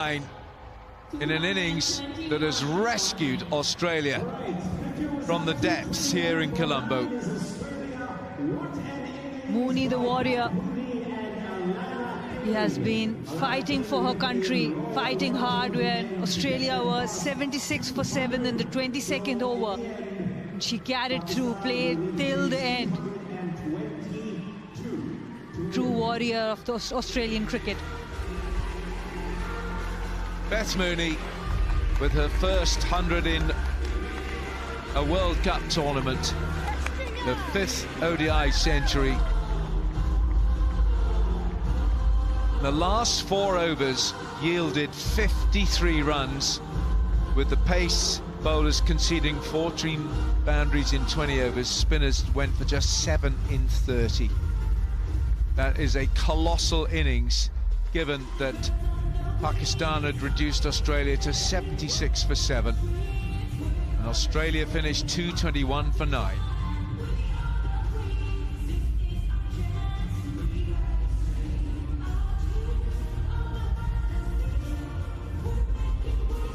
In an innings that has rescued Australia from the depths here in Colombo. Mooney, the warrior, he has been fighting for her country, fighting hard when Australia was 76 for 7 in the 22nd over. She carried through, played till the end. True warrior of the Australian cricket. Beth Mooney with her first 100 in a World Cup tournament, the 5th ODI century. The last 4 overs yielded 53 runs, with the pace bowlers conceding 14 boundaries in 20 overs. Spinners went for just 7 in 30. That is a colossal innings, given that Pakistan had reduced Australia to 76 for 7. And Australia finished 221 for 9.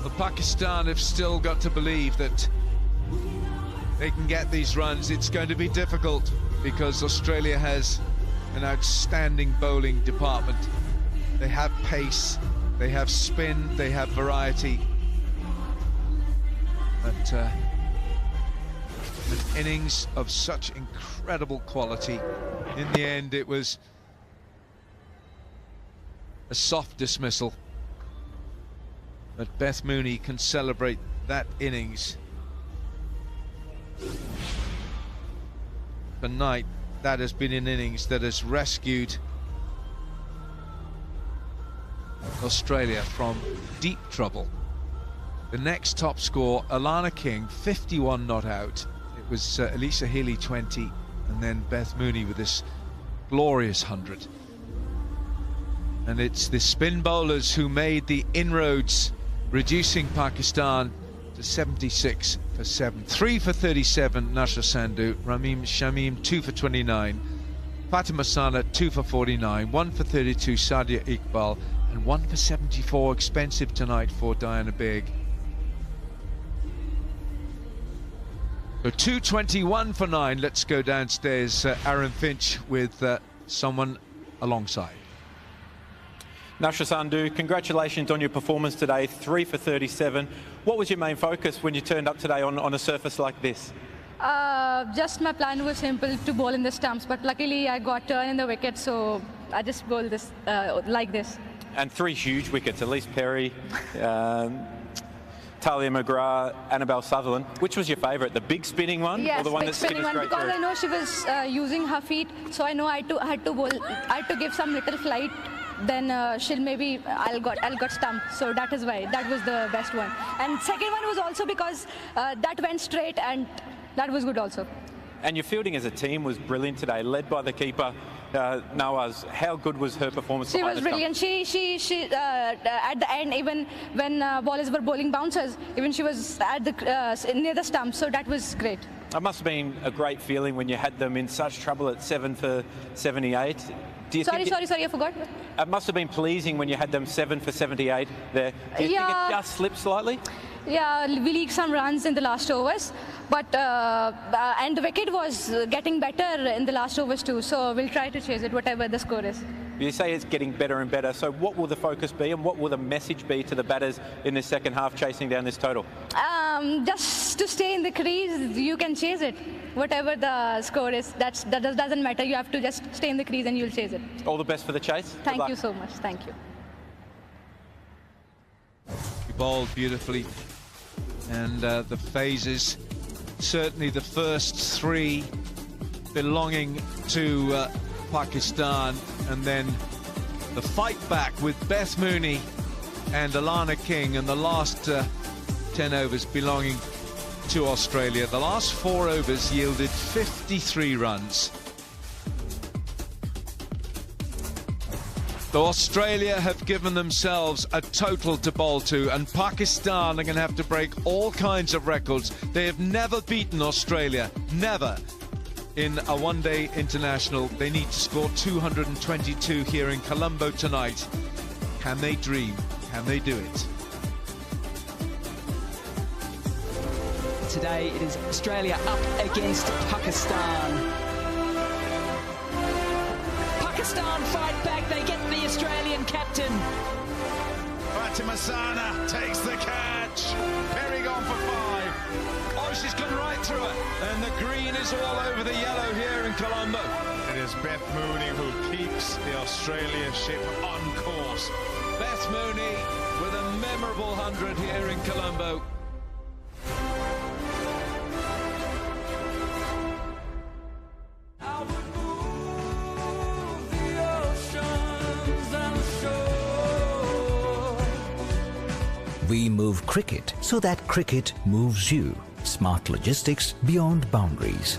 Well, Pakistan have still got to believe that they can get these runs. It's going to be difficult because Australia has an outstanding bowling department. They have pace, they have spin, they have variety. But an innings of such incredible quality. In the end, it was a soft dismissal. But Beth Mooney can celebrate that innings. Tonight, that has been an innings that has rescued Australia from deep trouble. The next top score, Alana King, 51 not out. It was Elisa Healy, 20, and then Beth Mooney with this glorious 100. And it's the spin bowlers who made the inroads, reducing Pakistan to 76 for 7. 3 for 37, Nasha Sandhu. Ramim Shamim, 2 for 29. Fatima Sana, 2 for 49. 1 for 32, Sadia Iqbal. And 1 for 74, expensive tonight for Diana Begg. So 221 for 9. Let's go downstairs. Aaron Finch with someone alongside. Nasha Sandhu, congratulations on your performance today, 3 for 37. What was your main focus when you turned up today on a surface like this? Just my plan was simple, to bowl in the stumps, but luckily I got turn in the wicket, so I just bowled this like this. And 3 huge wickets, Elise Perry, Talia McGrath, Annabelle Sutherland. Which was your favourite, the big spinning one, yes, or the one big that skipped spinning one, straight because through? I know she was using her feet, so I know I had to bowl. I had to give some little flight. Then she'll maybe I'll got stumped. So that is why that was the best one. And second one was also because that went straight, and that was good also. And your fielding as a team was brilliant today, led by the keeper. Nawaz, how good was her performance? She was brilliant. She at the end, even when bowlers were bowling bouncers, even she was at the near the stump. So that was great. It must have been a great feeling when you had them in such trouble at 7 for 78. Sorry, I forgot. It must have been pleasing when you had them 7 for 78 there. Do you think it just slipped slightly? Yeah, we leaked some runs in the last overs, but and the wicket was getting better in the last overs too. So we'll try to chase it, whatever the score is. You say it's getting better and better. So what will the focus be, and what will the message be to the batters in this second half, chasing down this total? Just to stay in the crease, you can chase it. Whatever the score is, that doesn't matter. You have to just stay in the crease and you'll chase it. All the best for the chase. Thank you so much. Thank you. She bowled beautifully, and the phases, certainly the first 3 belonging to Pakistan, and then the fight back with Beth Mooney and Alana King, and the last 10 overs belonging to Australia. The last 4 overs yielded 53 runs. So Australia have given themselves a total to bowl to, and Pakistan are going to have to break all kinds of records. They have never beaten Australia, never, in a one-day international. They need to score 222 here in Colombo tonight. Can they dream? Can they do it? Today it is Australia up against Pakistan. Pakistan fight back, they get the Australian captain. Fatima Sana takes the catch. Perry gone for 5. Oh, she's gone right through it. And the green is all over the yellow here in Colombo. It is Beth Mooney who keeps the Australia ship on course. Beth Mooney with a memorable 100 here in Colombo. We move cricket so that cricket moves you. Smart logistics beyond boundaries.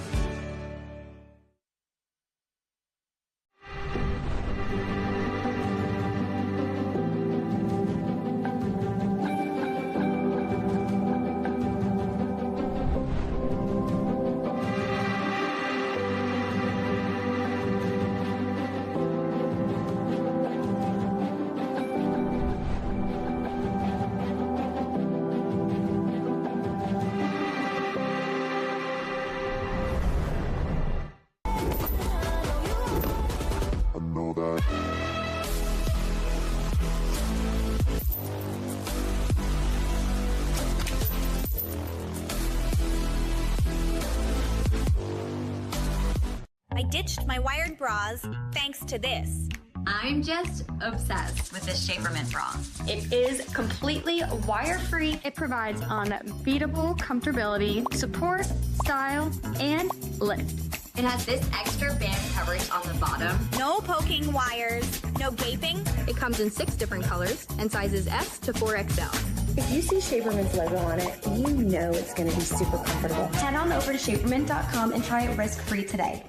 I ditched my wired bras thanks to this. I'm just obsessed with this Shapermint bra. It is completely wire-free. It provides unbeatable comfortability, support, style, and lift. It has this extra band coverage on the bottom. No poking wires, no gaping. It comes in 6 different colors and sizes S to 4XL. If you see Shapermint's logo on it, you know it's going to be super comfortable. Head on over to shapermint.com and try it risk-free today.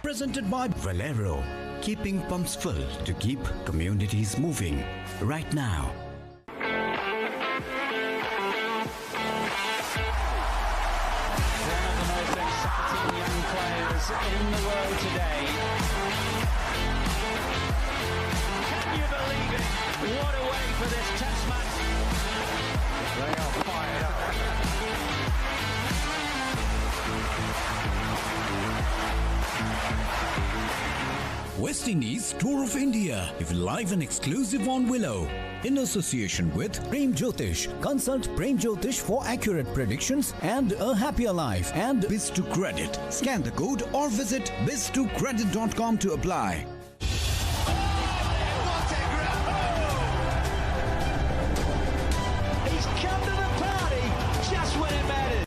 Presented by Valero, keeping pumps full to keep communities moving right now. In the world today. Can you believe it? What a way for this test match. They are fired up. West Indies Tour of India, live and exclusive on Willow. In association with Prem Jyotish. Consult Prem Jyotish for accurate predictions and a happier life. And Biz2Credit. Scan the code or visit biz2credit.com to apply. He's come to the party just when it matters.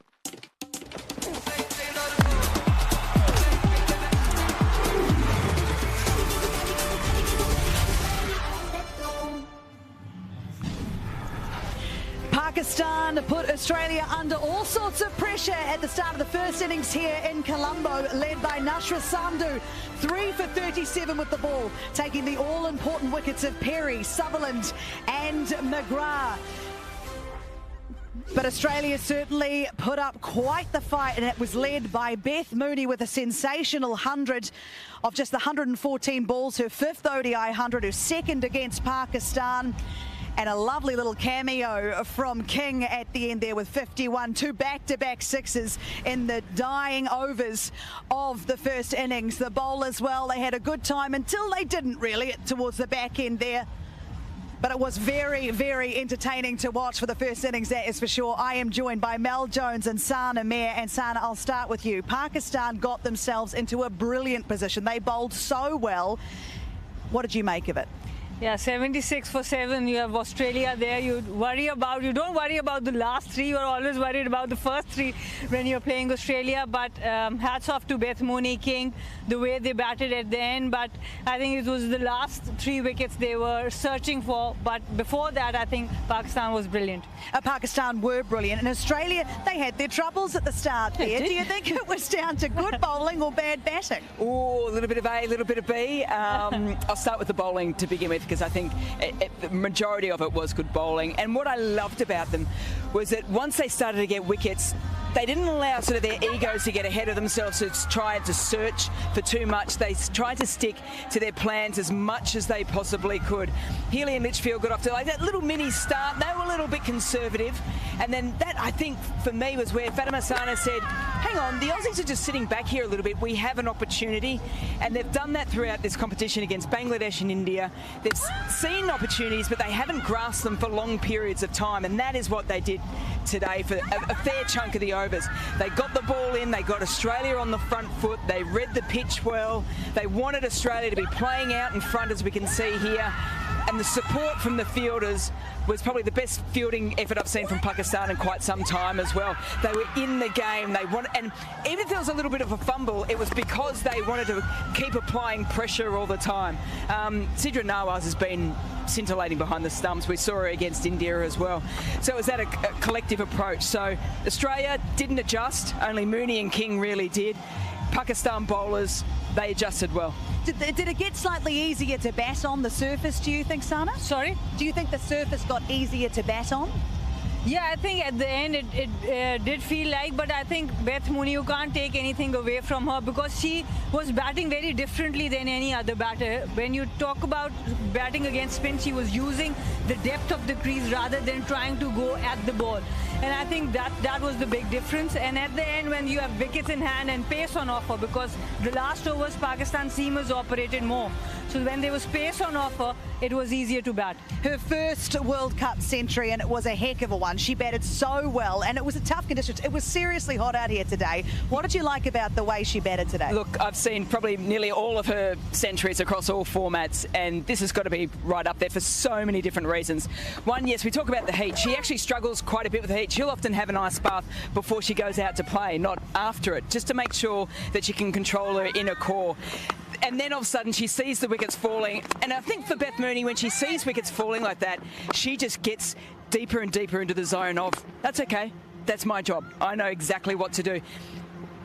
Pakistan put Australia under all sorts of pressure at the start of the first innings here in Colombo, led by Nashra Sandhu. 3 for 37 with the ball, taking the all-important wickets of Perry, Sutherland and McGrath. But Australia certainly put up quite the fight, and it was led by Beth Mooney with a sensational 100 of just the 114 balls, her 5th ODI 100, her 2nd against Pakistan. And a lovely little cameo from King at the end there with 51, 2 back-to-back sixes in the dying overs of the first innings. The bowlers, well, they had a good time until they didn't really towards the back end there. But it was very, very entertaining to watch for the first innings, that is for sure. I am joined by Mel Jones and Sana Mir. And Sana, I'll start with you. Pakistan got themselves into a brilliant position. They bowled so well. What did you make of it? Yeah, 76 for 7. You have Australia there. You don't worry about the last three. You're always worried about the first three when you're playing Australia. But hats off to Beth Mooney, King, the way they batted at the end. But I think it was the last 3 wickets they were searching for. But before that, I think Pakistan was brilliant. Pakistan were brilliant. And Australia, they had their troubles at the start there. Do you think it was down to good bowling or bad batting? Oh, a little bit of A, a little bit of B. I'll start with the bowling to begin with, because I think the majority of it was good bowling. And what I loved about them was that once they started to get wickets, they didn't allow sort of their egos to get ahead of themselves to try to search for too much. They tried to stick to their plans as much as they possibly could. Healy and Litchfield got off to like that little mini start. They were a little bit conservative. And then that, I think, for me was where Fatima Sana said, hang on, the Aussies are just sitting back here a little bit. We have an opportunity. And they've done that throughout this competition against Bangladesh and India. They've seen opportunities, but they haven't grasped them for long periods of time. And that is what they did today for a fair chunk of the overs. They got the ball in, they got Australia on the front foot, they read the pitch well, they wanted Australia to be playing out in front, as we can see here. And the support from the fielders was probably the best fielding effort I've seen from Pakistan in quite some time as well. They were in the game, and even if there was a little bit of a fumble, it was because they wanted to keep applying pressure all the time. Sidra Nawaz has been scintillating behind the stumps. We saw her against India as well. So it was that a collective approach. So Australia didn't adjust, only Mooney and King really did. Pakistan bowlers, they adjusted well. Did it get slightly easier to bat on the surface, do you think, Sana? Sorry? Do you think the surface got easier to bat on? Yeah, I think at the end it did feel like, but I think Beth Mooney, you can't take anything away from her because she was batting very differently than any other batter. When you talk about batting against spin, she was using the depth of the crease rather than trying to go at the ball. And I think that was the big difference. And at the end, when you have wickets in hand and pace on offer, because the last overs, Pakistan seamers operated more. So when there was pace on offer, it was easier to bat. Her first World Cup century, and it was a heck of a one. She batted so well, and it was a tough conditions. It was seriously hot out here today. What did you like about the way she batted today? Look, I've seen probably nearly all of her centuries across all formats, and this has got to be right up there for so many different reasons. One, yes, we talk about the heat. She actually struggles quite a bit with the heat. She'll often have an ice bath before she goes out to play, not after it, just to make sure that she can control her inner core. And then all of a sudden she sees the wickets falling. And I think for Beth Mooney, when she sees wickets falling like that, she just gets deeper and deeper into the zone of, that's okay, that's my job. I know exactly what to do.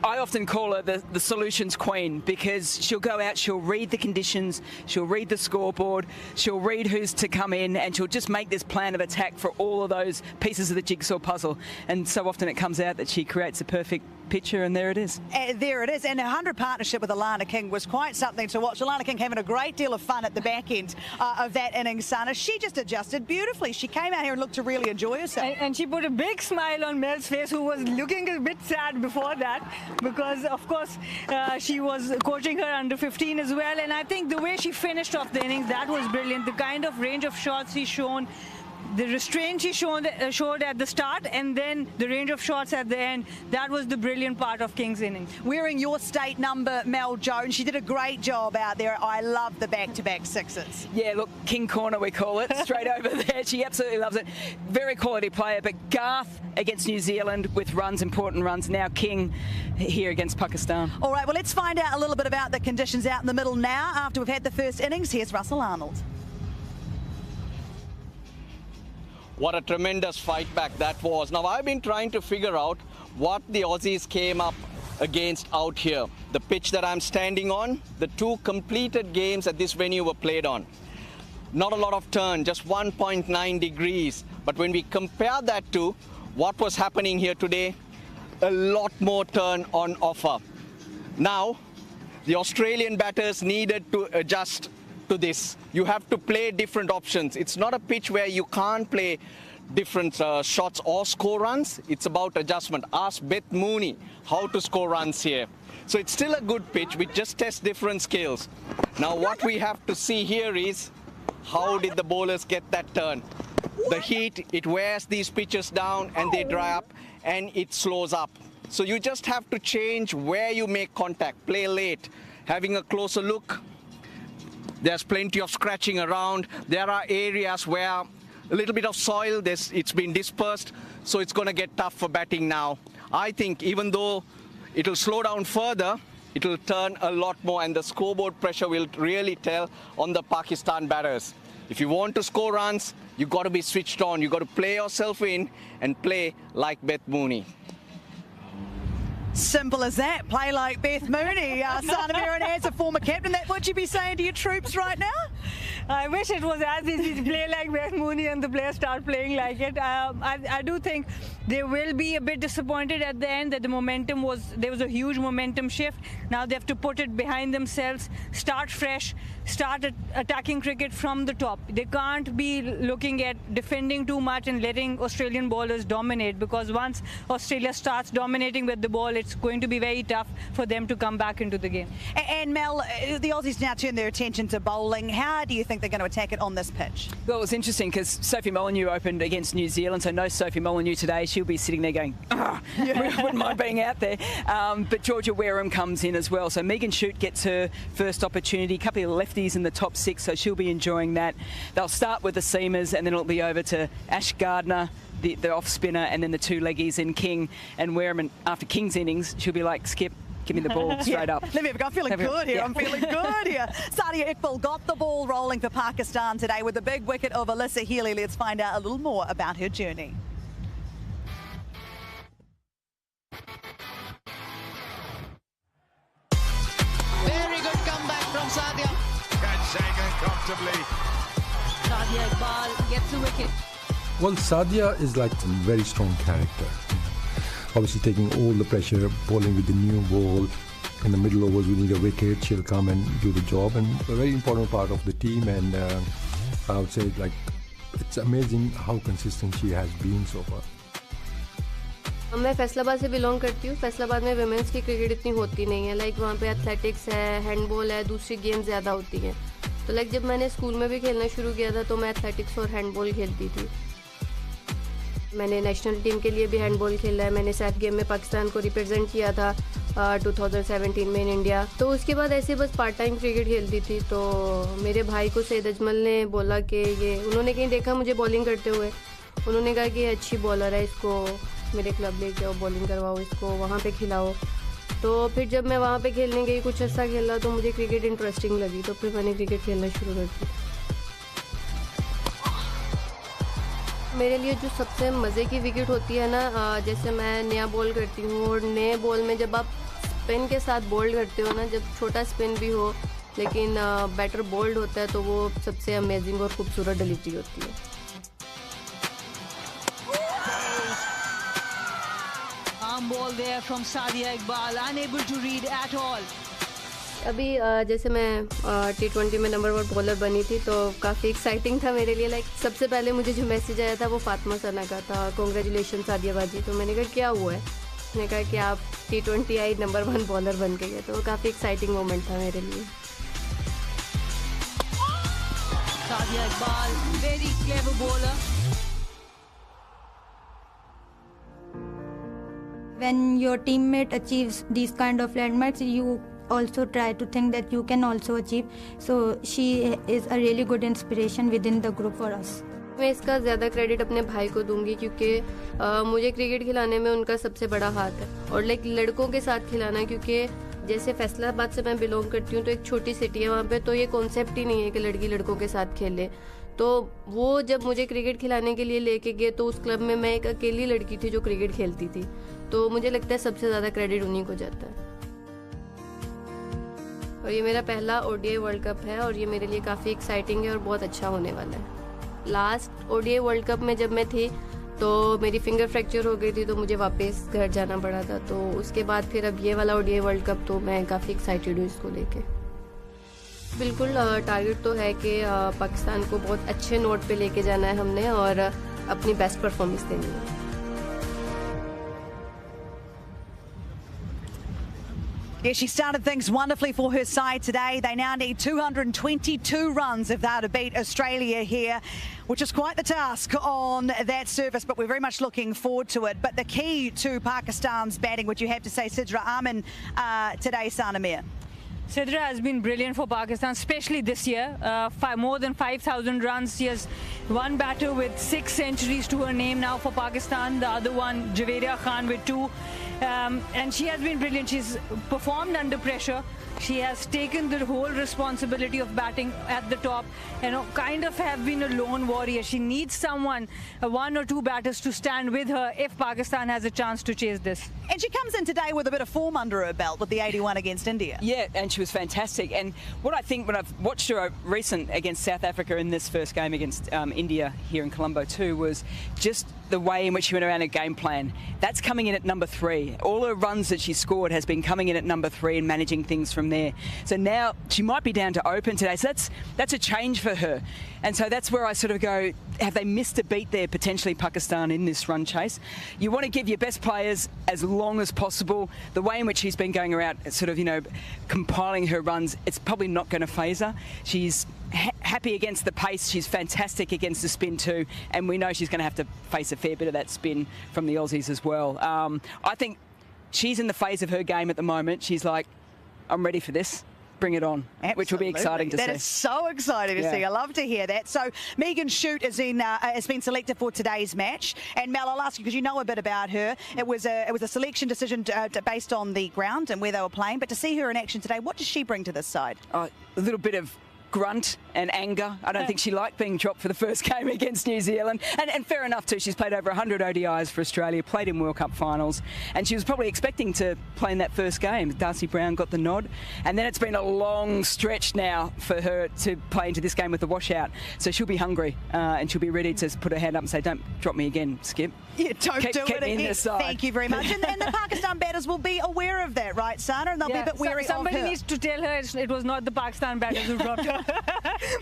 I often call her the solutions queen because she'll go out, she'll read the conditions, she'll read the scoreboard, she'll read who's to come in, and she'll just make this plan of attack for all of those pieces of the jigsaw puzzle. And so often it comes out that she creates a perfect picture, and there it is. There it is. And her 100 partnership with Alana King was quite something to watch. Alana King having a great deal of fun at the back end of that innings, Sana. She just adjusted beautifully. She came out here and looked to really enjoy herself. And she put a big smile on Mel's face, who was looking a bit sad before that, because, of course, she was coaching her under 15 as well. And I think the way she finished off the innings, that was brilliant. The kind of range of shots she's shown, the restraint she showed at the start, and then the range of shots at the end, that was the brilliant part of King's innings. Wearing your state number, Mel Jones, she did a great job out there. I love the back-to-back sixes. Yeah, look, King Corner we call it, straight over there. She absolutely loves it. Very quality player, but Garth against New Zealand with runs, important runs. Now King here against Pakistan. All right, well, let's find out a little bit about the conditions out in the middle now. After we've had the first innings, here's Russell Arnold. What a tremendous fight back that was. Now, I've been trying to figure out what the Aussies came up against out here. The pitch that I'm standing on, the 2 completed games at this venue were played on. Not a lot of turn, just 1.9 degrees. But when we compare that to what was happening here today, a lot more turn on offer. Now, the Australian batters needed to adjust to this. You have to play different options. It's not a pitch where you can't play different shots or score runs. It's about adjustment. Ask Beth Mooney how to score runs here. So it's still a good pitch. We just test different skills. Now what we have to see here is how did the bowlers get that turn? The heat, it wears these pitches down and they dry up and it slows up. So you just have to change where you make contact, play late, having a closer look. There's plenty of scratching around. There are areas where a little bit of soil, it's been dispersed, so it's going to get tough for batting now. I think even though it'll slow down further, it'll turn a lot more, and the scoreboard pressure will really tell on the Pakistan batters. If you want to score runs, you've got to be switched on. You've got to play yourself in and play like Beth Mooney. Simple as that. Play like Beth Mooney. Sana Miran, as a former captain, that what you be saying to your troops right now? I wish it was as easy to play like Beth Mooney and the players start playing like it. I do think they will be a bit disappointed at the end that there was a huge momentum shift. Now they have to put it behind themselves, start fresh, start attacking cricket from the top. They can't be looking at defending too much and letting Australian bowlers dominate, because once Australia starts dominating with the ball, it's going to be very tough for them to come back into the game. And Mel, the Aussies now turn their attention to bowling. How do you think they're going to attack it on this pitch? Well, it was interesting because Sophie Molyneux opened against New Zealand, so no Sophie Molyneux today. She'll be sitting there going, wouldn't mind being out there. But Georgia Wareham comes in as well. So Megan Shute gets her first opportunity. A couple of lefties in the top 6, so she'll be enjoying that. They'll start with the seamers, and then it'll be over to Ash Gardner, the off spinner, and then the 2 leggies in King and Wareham. And after King's innings, she'll be like, Skip, give me the ball straight up. Let me have a go. I'm feeling good here. I'm feeling good here. Sadia Iqbal got the ball rolling for Pakistan today with the big wicket of Alyssa Healy. Let's find out a little more about her journey. Very good comeback from Sadia. Catching comfortably. Sadia Iqbal gets the wicket. Well, Sadia is like a very strong character. Obviously taking all the pressure, bowling with the new ball. In the middle overs, we need a wicket. She'll come and do the job, and a very important part of the team. And I would say, like, it's amazing how consistent she has been so far. मैं फैसलाबाद से belong करती हूँ. फैसलाबाद में women's की cricket इतनी होती नहीं है. लाइक वहाँ पे एथलेटिक्स है, हैंडबॉल है, दूसरी गेम ज़्यादा होती हैं. तो लाइक जब मैंने स्कूल में भी खेलना शुरू किया था तो मैं एथलेटिक्स और हैंडबॉल खेलती थी. मैंने नेशनल टीम के लिए भी हैंडबॉल खेला है. मैंने सैफ गेम में पाकिस्तान को रिप्रेजेंट किया था 2017 में इन इंडिया. तो उसके बाद ऐसे बस पार्ट टाइम क्रिकेट खेलती थी. तो मेरे भाई को सैयद अजमल ने बोला कि ये, उन्होंने कहीं देखा मुझे बॉलिंग करते हुए. उन्होंने कहा कि ये अच्छी बॉलर है, इसको मेरे क्लब लेके आओ, बॉलिंग करवाओ, इसको वहाँ पे खिलाओ. तो फिर जब मैं वहाँ पे खेलने गई, कुछ अच्छा खेला तो मुझे क्रिकेट इंटरेस्टिंग लगी. तो फिर मैंने क्रिकेट खेलना शुरू कर दिया. मेरे लिए जो सबसे मज़े की विकेट होती है ना, जैसे मैं नया बॉल करती हूँ और नए बॉल में जब आप स्पिन के साथ बोल्ड करते हो ना, जब छोटा स्पिन भी हो लेकिन बैटर बोल्ड होता है, तो वो सबसे अमेजिंग और खूबसूरत डिलीवरी होती है. Arm ball there from Sadia Iqbal, unable to read at all. अभी जैसे मैं T20 में नंबर 1 बॉलर बनी थी तो काफ़ी एक्साइटिंग था मेरे लिए. लाइक सबसे पहले मुझे जो मैसेज आया था वो फातिमा सना का था, कॉन्ग्रेचुलेशन सादिया बाजी. तो मैंने कहा क्या हुआ है? उसने कहा कि आप T20 आई नंबर 1 बॉलर बन गई है. तो वो काफ़ी एक्साइटिंग मोमेंट था मेरे लिए. Sadia Iqbal, very clever bowler. When your teammate achieves these kind of landmarks, you also try to think that you can also achieve. So she is a really good inspiration within the group for us. मैं इसका ज़्यादा credit अपने भाई को दूंगी क्योंकि मुझे cricket खिलाने में उनका सबसे बड़ा हाथ है. और लाइक लड़कों के साथ खिलाना, क्योंकि जैसे फैसलाबाद से मैं बिलोंग करती हूँ तो एक छोटी सिटी है वहाँ पे, तो ये कॉन्सेप्ट ही नहीं है कि लड़की लड़कों के साथ खेले. तो वो जब मुझे क्रिकेट खिलाने के लिए लेके गए तो उस क्लब में मैं एक अकेली लड़की थी जो क्रिकेट खेलती थी. तो मुझे लगता है सबसे ज़्यादा क्रेडिट उन्हीं को जाता है. और ये मेरा पहला ODI वर्ल्ड कप है और ये मेरे लिए काफ़ी एक्साइटिंग है और बहुत अच्छा होने वाला है. लास्ट ODI वर्ल्ड कप में जब मैं थी तो मेरी फिंगर फ्रैक्चर हो गई थी, तो मुझे वापस घर जाना पड़ा था. तो उसके बाद फिर अब ये वाला ODI वर्ल्ड कप, तो मैं काफ़ी एक्साइटेड हूँ इसको लेके. बिल्कुल टारगेट तो है कि पाकिस्तान को बहुत अच्छे नोट पे लेके जाना है हमने और अपनी बेस्ट परफॉर्मेंस देनी है. Yeah, she started things wonderfully for her side today. They now need 222 runs if they're to beat Australia here, which is quite the task on that surface, but we're very much looking forward to it. But the key to Pakistan's batting, would you have to say, Sidra Amin today, Sana Mir? Sidra has been brilliant for Pakistan, especially this year. More than 5,000 runs. She has one batter with 6 centuries to her name now for Pakistan. The other one, Javeria Khan, with 2. And she has been brilliant. She's performed under pressure. She has taken the whole responsibility of batting at the top and kind of have been a lone warrior. She needs someone, 1 or 2 batters to stand with her if Pakistan has a chance to chase this. And she comes in today with a bit of form under her belt with the 81 against India. Yeah, and she was fantastic. And what I think when I've watched her recent against South Africa in this first game against India here in Colombo too was just the way in which she went around her game plan. That's coming in at number 3. All her runs that she scored has been coming in at number 3 and managing things from there. So now she might be down to open today. So that's a change for her. And so that's where I sort of go, have they missed a beat there, potentially Pakistan, in this run chase? You want to give your best players as long as possible. The way in which she's been going around, sort of, compiling her runs, it's probably not going to faze her. She's happy against the pace. She's fantastic against the spin too. And we know she's going to have to face a fair bit of that spin from the Aussies as well. I think she's in the phase of her game at the moment. She's like, I'm ready for this. Bring it on. Absolutely. Which will be exciting to see. That is so exciting to see. I love to hear that. So Megan Shute has been selected for today's match. And Mel, I'll ask you because you know a bit about her. It was a selection decision based on the ground and where they were playing. But to see her in action today, what does she bring to this side? A little bit of grunt and anger. I don't think she liked being dropped for the first game against New Zealand. And fair enough too, she's played over 100 ODIs for Australia, played in World Cup finals, and she was probably expecting to play in that first game. Darcy Brown got the nod, and then it's been a long stretch now for her to play into this game with the washout. So she'll be hungry and she'll be ready to put her hand up and say, don't drop me again, Skip. Yeah, don't do keep it me again. in this side. Thank you very much. And the Pakistan batters will be aware of that, right, Sana? And they'll be a bit wary of her. Somebody needs to tell her it was not the Pakistan batters who dropped her.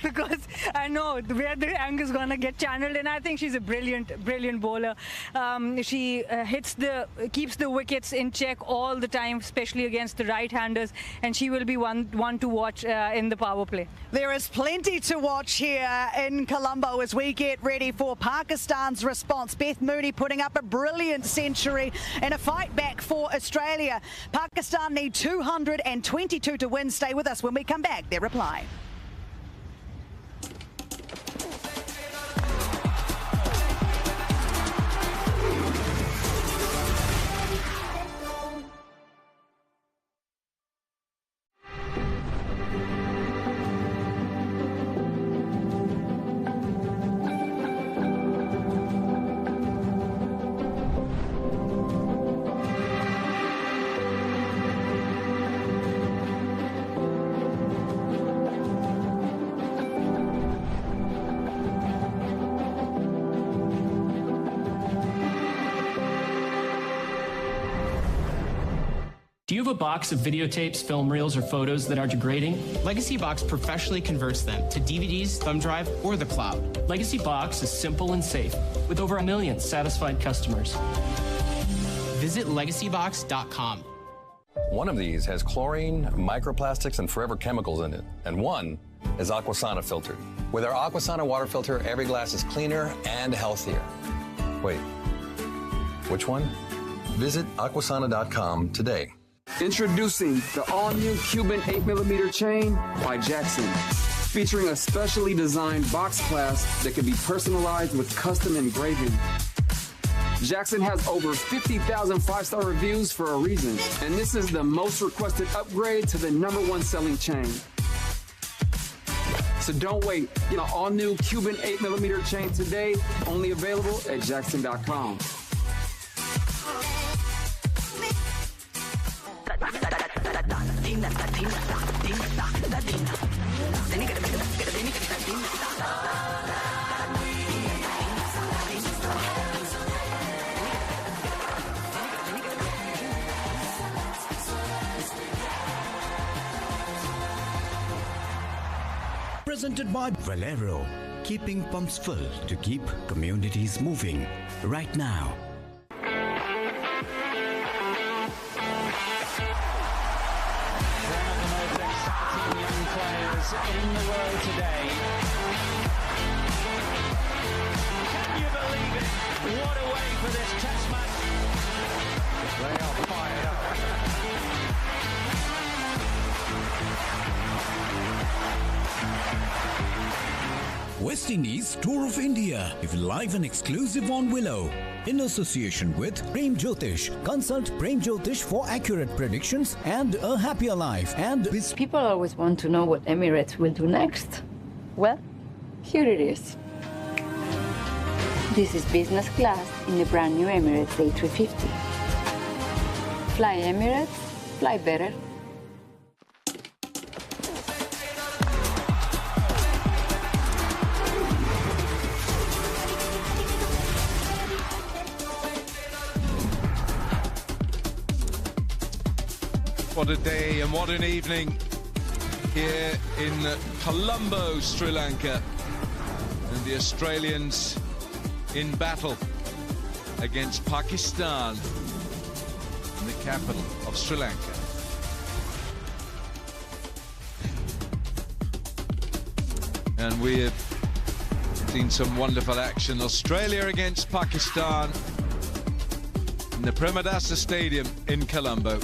Because I know where the anger is going to get channeled, and I think she's a brilliant bowler. She keeps the wickets in check all the time, especially against the right-handers, and she will be one to watch in the power play. There is plenty to watch here in Colombo as we get ready for Pakistan's response. Beth Mooney putting up a brilliant century in a fight back for Australia. Pakistan need 222 to win. Stay with us when we come back. Their reply. Do you have a box of videotapes, film reels, or photos that are degrading? Legacy Box professionally converts them to DVDs, thumb drive, or the cloud. Legacy Box is simple and safe, with over 1 million satisfied customers. Visit legacybox.com. One of these has chlorine, microplastics, and forever chemicals in it, and one is Aquasana filtered. With our Aquasana water filter, every glass is cleaner and healthier. Wait, which one? Visit aquasana.com today. Introducing the all-new Cuban 8mm chain by Jackson, featuring a specially designed box clasp that can be personalized with custom engraving. Jackson has over 50,000 5-star reviews for a reason, and this is the most requested upgrade to the #1 selling chain. So don't wait. Get an all-new Cuban 8mm chain today, only available at Jackson.com. Presented by Valero, keeping pumps full to keep communities moving right now. In the world today. Can you believe it? What a way for this test match. They are fired up. West Indies Tour of India, if live and exclusive on Willow. In association with Prem Jyotish. Consult Prem Jyotish for accurate predictions and a happier life. And people always want to know what Emirates will do next. Well, here it is. This is business class in the brand new Emirates A350. Fly Emirates, fly better. What a day and what an evening here in Colombo, Sri Lanka. And the Australians in battle against Pakistan in the capital of Sri Lanka. And we have seen some wonderful action. Australia against Pakistan in the Premadasa Stadium in Colombo.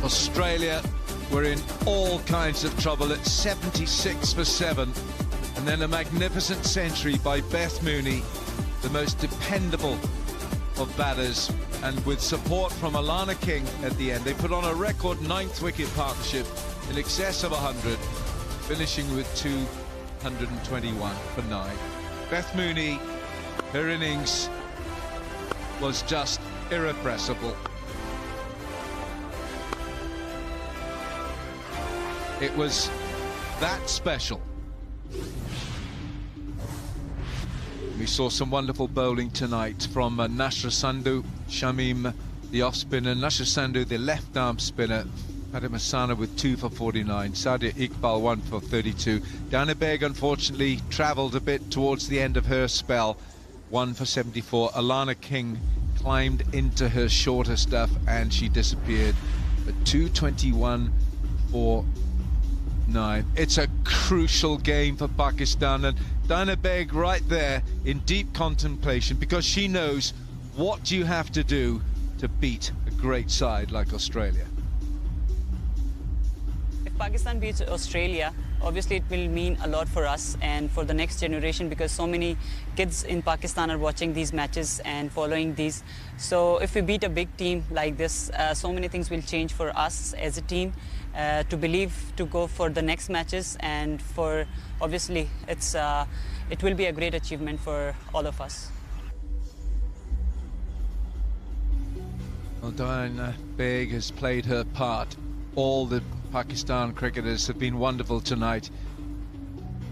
Australia were in all kinds of trouble at 76 for 7, and then a magnificent century by Beth Mooney, the most dependable of batters, and with support from Alana King at the end. They put on a record 9th wicket partnership in excess of 100, finishing with 221 for 9. Beth Mooney, her innings was just irrepressible. It was that special. We saw some wonderful bowling tonight from Nashra Sandhu, Shamim, the off-spinner, Nashra Sandhu, the left-arm spinner, Fatima Sana with 2 for 49, Sadia Iqbal 1 for 32. Dana Beg, unfortunately, travelled a bit towards the end of her spell, 1 for 74. Alana King climbed into her shorter stuff and she disappeared at 221 for 9. It's a crucial game for Pakistan, and Dana Beg right there in deep contemplation, because she knows what you have to do to beat a great side like Australia. If Pakistan beats Australia, obviously it will mean a lot for us and for the next generation, because so many kids in Pakistan are watching these matches and following these. So if we beat a big team like this, so many things will change for us as a team. To believe to go for the next matches, and for obviously it will be a great achievement for all of us. Well, Dana Beg has played her part. All the Pakistan cricketers have been wonderful tonight.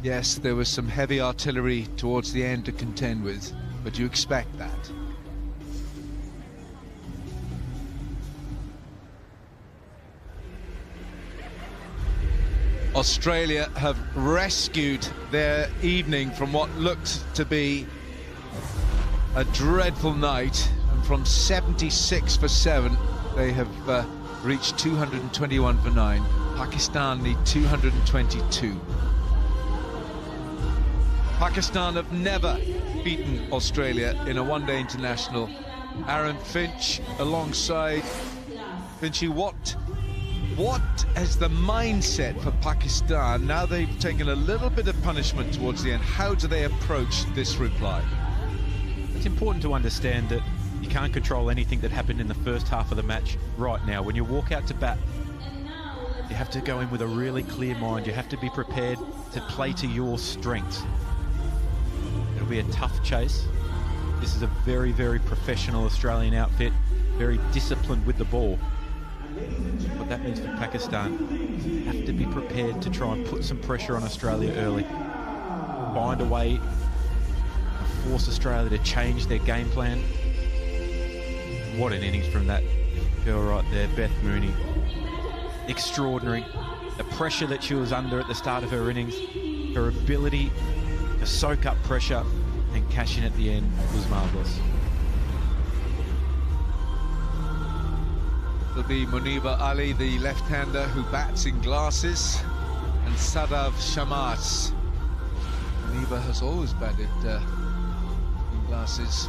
Yes, there was some heavy artillery towards the end to contend with, but you expect that. Australia have rescued their evening from what looked to be a dreadful night, and from 76 for 7 they have reached 221 for 9. Pakistan need 222. Pakistan have never beaten Australia in a one-day international. Aaron Finch alongside Finchy, what is the mindset for Pakistan now they've taken a little bit of punishment towards the end? How do they approach this reply? It's important to understand that you can't control anything that happened in the first half of the match right now. When you walk out to bat, you have to go in with a really clear mind. You have to be prepared to play to your strengths. It'll be a tough chase. This is a very, very professional Australian outfit, very disciplined with the ball. What that means for Pakistan, you have to be prepared to try and put some pressure on Australia early. Find a way to force Australia to change their game plan. What an innings from that girl right there, Beth Mooney. Extraordinary. The pressure that she was under at the start of her innings, her ability to soak up pressure and cash in at the end was marvellous. It'll be Muniba Ali, the left-hander who bats in glasses, and Sadav Shammas. Muniba has always batted in glasses.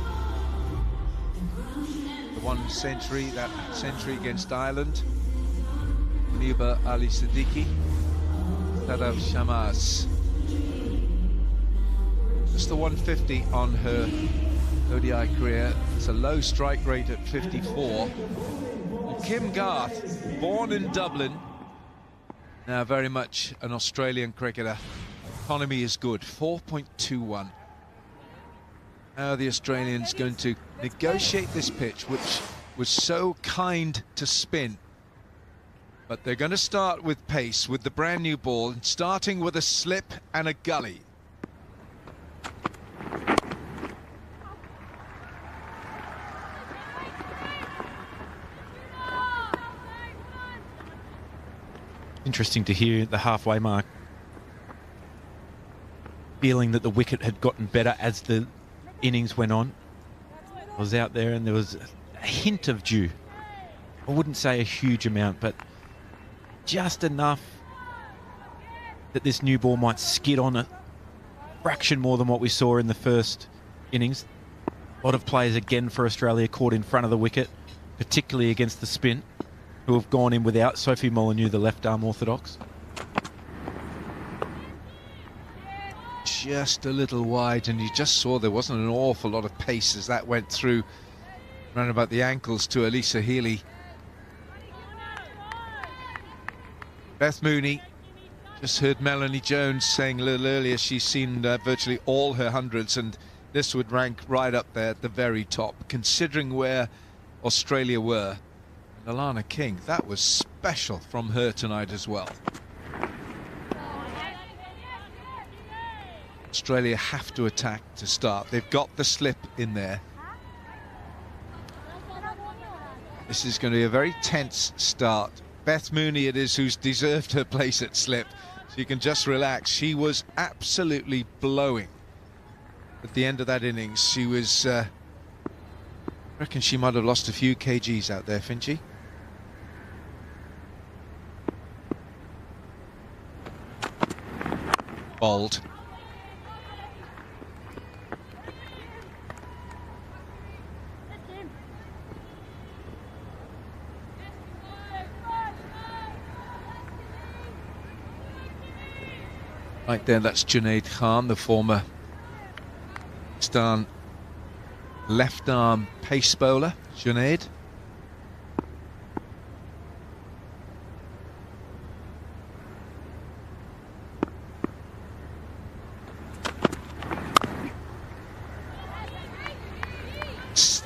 the one century, that century against Ireland. Muniba Ali Siddiqui, Sadaf Shammas. Just the 150 on her ODI career. It's a low strike rate at 54. Kim Garth, born in Dublin, now very much an Australian cricketer. Economy is good, 4.21. How are the Australians going to negotiate this pitch, which was so kind to spin? But they're going to start with pace, with the brand new ball, starting with a slip and a gully. Interesting to hear the halfway mark, feeling that the wicket had gotten better as the innings went on. I was out there and there was a hint of dew. I wouldn't say a huge amount, but just enough that this new ball might skid on a fraction more than what we saw in the first innings. A lot of players again for Australia caught in front of the wicket, particularly against the spin, who have gone in without Sophie Molyneux, the left-arm orthodox. Just a little wide, and you just saw there wasn't an awful lot of pace as that went through around about the ankles to Elisa Healy. Beth Mooney, just heard Melanie Jones saying a little earlier she's seen virtually all her hundreds, and this would rank right up there at the very top, considering where Australia were. And Alana King, that was special from her tonight as well. Australia have to attack to start. They've got the slip in there. This is going to be a very tense start. Beth Mooney it is who's deserved her place at slip, so you can just relax. She was absolutely blowing at the end of that innings. She was, I reckon she might have lost a few kgs out there, Finchie. Bold. Right there, that's Junaid Khan, the former Pakistan left-arm pace bowler. Junaid.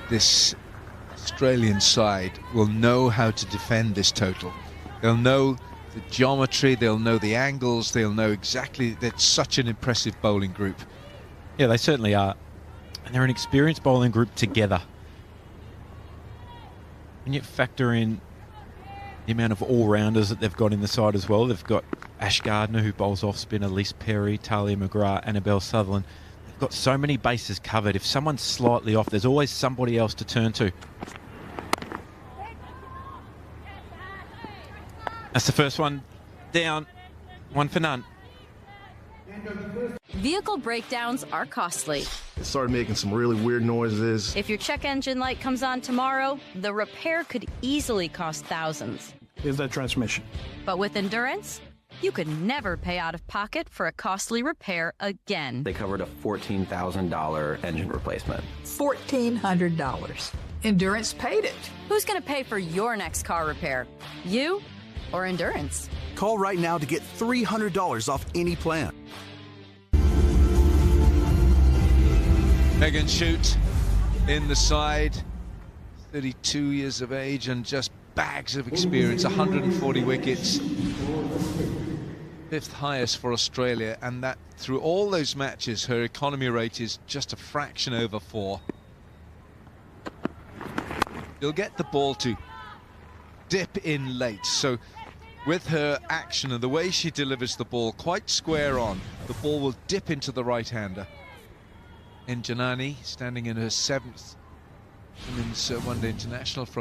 This Australian side will know how to defend this total. They'll know the geometry, they'll know the angles, they'll know exactly. That's such an impressive bowling group. Yeah, they certainly are. And they're an experienced bowling group together. When you factor in the amount of all-rounders that they've got in the side as well, they've got Ash Gardner, who bowls off spin, Elise Perry, Talia McGrath, Annabelle Sutherland. They've got so many bases covered. If someone's slightly off, there's always somebody else to turn to. That's the first one down, 1 for none. Vehicle breakdowns are costly. It started making some really weird noises. If your check engine light comes on tomorrow, the repair could easily cost thousands. Is that transmission? But with Endurance, you could never pay out of pocket for a costly repair again. They covered a $14,000 engine replacement. $1,400. Endurance paid it. Who's going to pay for your next car repair? You or Endurance? Call right now to get $300 off any plan. Megan Shute in the side, 32 years of age and just bags of experience, 140 wickets. 5th highest for Australia, and that through all those matches her economy rate is just a fraction over 4. You'll get the ball to dip in late, so with her action and the way she delivers the ball quite square on, the ball will dip into the right-hander. And Janani standing in her 7th Women's One Day International from